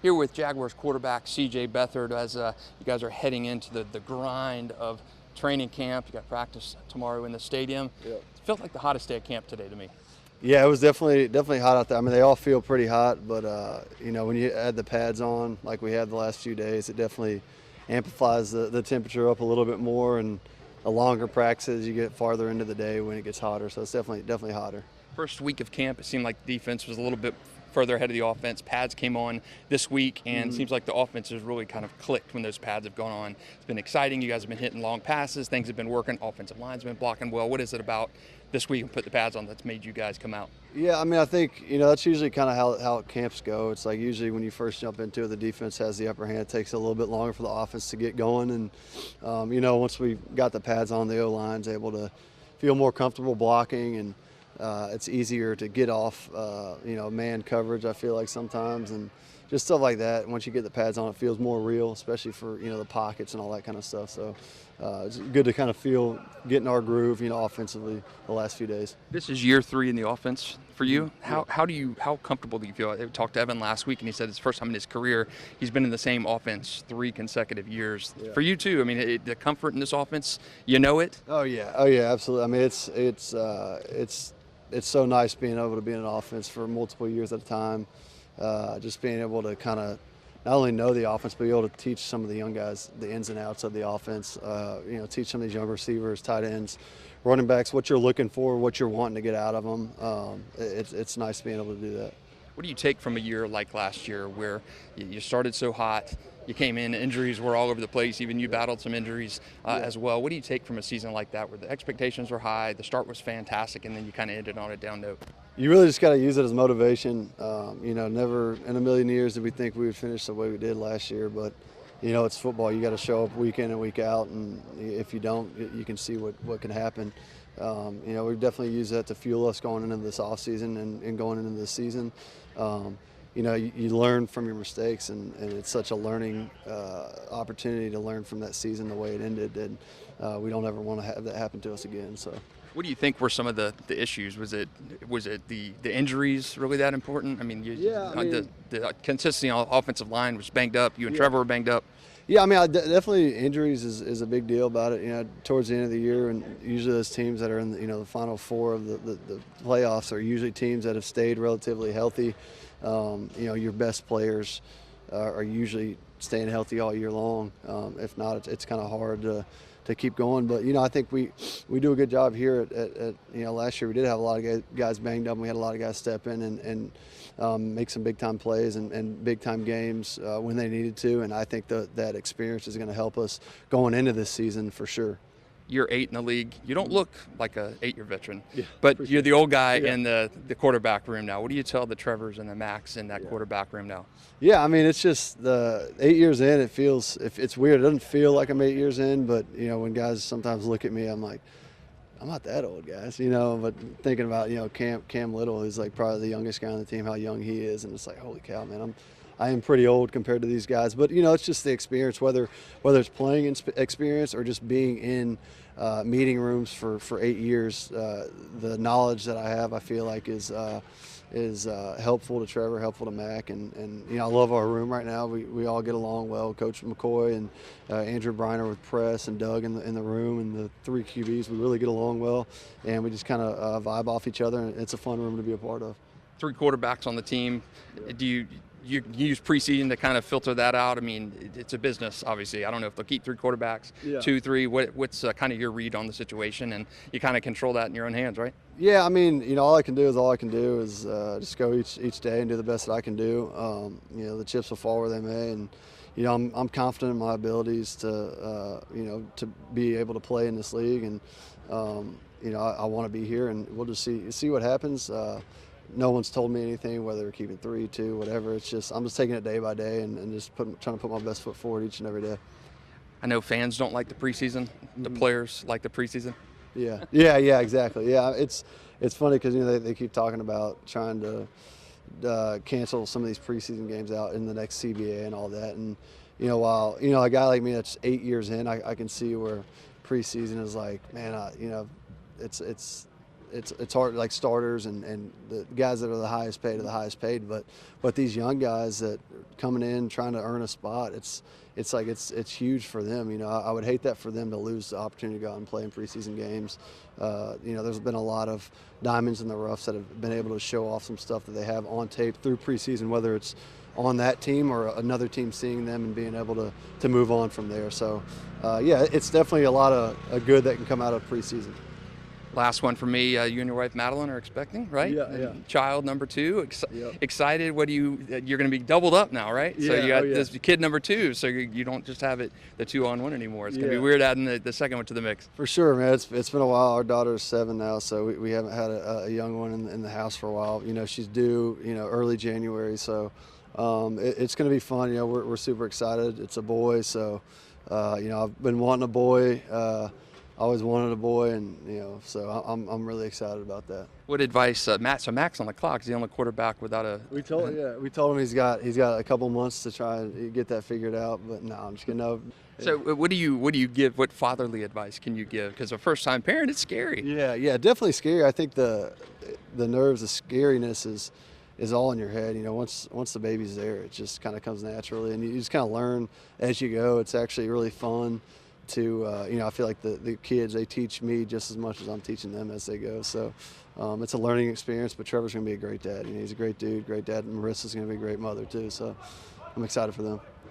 Here with Jaguars quarterback CJ Beathard as you guys are heading into the grind of training camp. You got practice tomorrow in the stadium. Yep. It felt like the hottest day of camp today to me. Yeah, it was definitely hot out there. I mean, they all feel pretty hot, but when you add the pads on like we had the last few days, it definitely amplifies the temperature up a little bit more, and a longer practices you get farther into the day when it gets hotter. So it's definitely hotter. First week of camp, it seemed like the defense was a little bit further ahead of the offense. Pads came on this week, and it seems like the offense has really kind of clicked when those pads have gone on. It's been exciting. You guys have been hitting long passes. Things have been working. Offensive line's been blocking well. What is it about this week and put the pads on that's made you guys come out? Yeah, I mean, I think, that's usually kind of how camps go. It's like usually when you first jump into it, the defense has the upper hand. It takes a little bit longer for the offense to get going. And, once we got the pads on, the O-line's able to feel more comfortable blocking, and it's easier to get off, man coverage, I feel like sometimes, and just stuff like that. Once you get the pads on, it feels more real, especially for, the pockets and all that kind of stuff. So it's good to kind of feel, get in our groove, offensively the last few days. This is year 3 in the offense for you. How comfortable do you feel? I talked to Evan last week, and he said it's the first time in his career he's been in the same offense 3 consecutive years. Yeah. For you too, I mean, the comfort in this offense, you know it? Oh yeah, absolutely. I mean, it's so nice being able to be in an offense for multiple years at a time. Just being able to kind of not only know the offense, but be able to teach some of the young guys the ins and outs of the offense. Teach some of these young receivers, tight ends, running backs, what you're looking for, what you're wanting to get out of them. It's nice being able to do that. What do you take from a year like last year where you started so hot, you came in, injuries were all over the place, even you battled some injuries as well. What do you take from a season like that where the expectations were high, the start was fantastic, and then you kind of ended on a down note? You really just got to use it as motivation. Never in a million years did we think we would finish the way we did last year, but it's football. You got to show up week in and week out, and if you don't, you can see what can happen. We've definitely used that to fuel us going into this off season and going into this season. You learn from your mistakes, and it's such a learning opportunity to learn from that season the way it ended, and we don't ever want to have that happen to us again. So. What do you think were some of the issues? Was it the injuries really that important? I mean, the consistency on the offensive line was banged up. You and Trevor were banged up. Yeah, I mean, definitely injuries is a big deal about it. Towards the end of the year, and usually those teams that are in the final 4 of the playoffs are usually teams that have stayed relatively healthy. Your best players are usually staying healthy all year long. If not, it's kind of hard to keep going. But I think we do a good job here at last year we did have a lot of guys banged up, and we had a lot of guys step in and make some big time plays and big time games when they needed to, and I think that experience is going to help us going into this season for sure. You're 8 in the league. You don't look like a 8-year veteran, yeah, but you're the old guy in the quarterback room now. What do you tell the Trevors and the Macs in that quarterback room now? Yeah, I mean, it's just the 8 years in, it feels, it's weird. It doesn't feel like I'm 8 years in, but, when guys sometimes look at me, I'm like, I'm not that old, guys, but thinking about, Cam Little is like probably the youngest guy on the team, how young he is, and it's like, holy cow, man, I am pretty old compared to these guys. But, it's just the experience, whether it's playing experience or just being in meeting rooms for 8 years. The knowledge that I have, I feel like is helpful to Trevor, helpful to Mac, and I love our room right now. We all get along well. Coach McCoy and Andrew Briner with Press and Doug in the room, and the 3 QBs, we really get along well, and we just kind of vibe off each other, and it's a fun room to be a part of. 3 quarterbacks on the team. Do you use preseason to kind of filter that out? I mean, it's a business, obviously. I don't know if they'll keep 3 quarterbacks, 2, 3. What's kind of your read on the situation? And you kind of control that in your own hands, right? Yeah, I mean, all I can do is just go each day and do the best that I can do. The chips will fall where they may, and I'm confident in my abilities to be able to play in this league, and I want to be here, and we'll just see what happens. No one's told me anything, whether they're keeping 3, 2, whatever. It's just I'm just taking it day by day and just trying to put my best foot forward each and every day. I know fans don't like the preseason. The players like the preseason. Yeah, exactly. Yeah, it's funny because they keep talking about trying to cancel some of these preseason games out in the next CBA and all that. And while a guy like me that's 8 years in, I can see where preseason is like, man, it's it's hard, like starters and the guys that are the highest paid are the highest paid, but these young guys that coming in trying to earn a spot, it's huge for them. You know, I would hate that for them to lose the opportunity to go out and play in preseason games. You know, there's been a lot of diamonds in the roughs that have been able to show off some stuff that they have on tape through preseason, whether it's on that team or another team seeing them and being able to move on from there. So, yeah, it's definitely a lot of good that can come out of preseason. Last one for me. You and your wife Madeline are expecting, right? Yeah. Child number 2. Yep. Excited. What do you're going to be doubled up now, right? So you got this kid number 2. So you don't just have it the 2-on-1 anymore. It's going to be weird adding the second one to the mix. For sure, man. It's been a while. Our daughter's 7 now, so we haven't had a young one in the house for a while. You know, she's due early January, so it's going to be fun. You know, we're super excited. It's a boy, so I've been wanting a boy. Always wanted a boy, and so I'm really excited about that. What advice, Matt? So Mac's on the clock. Is he on the quarterback without a? We told him he's got a couple months to try and get that figured out. But no, I'm just kidding. No. So what do you give? What fatherly advice can you give? Because a first-time parent, it's scary. Yeah, definitely scary. I think the nerves, the scariness is all in your head. You know, once the baby's there, it just kind of comes naturally, and you just kind of learn as you go. It's actually really fun. I feel like the kids, they teach me just as much as I'm teaching them as they go. So it's a learning experience, but Trevor's going to be a great dad. He's a great dude, great dad, and Marissa's going to be a great mother too. So I'm excited for them.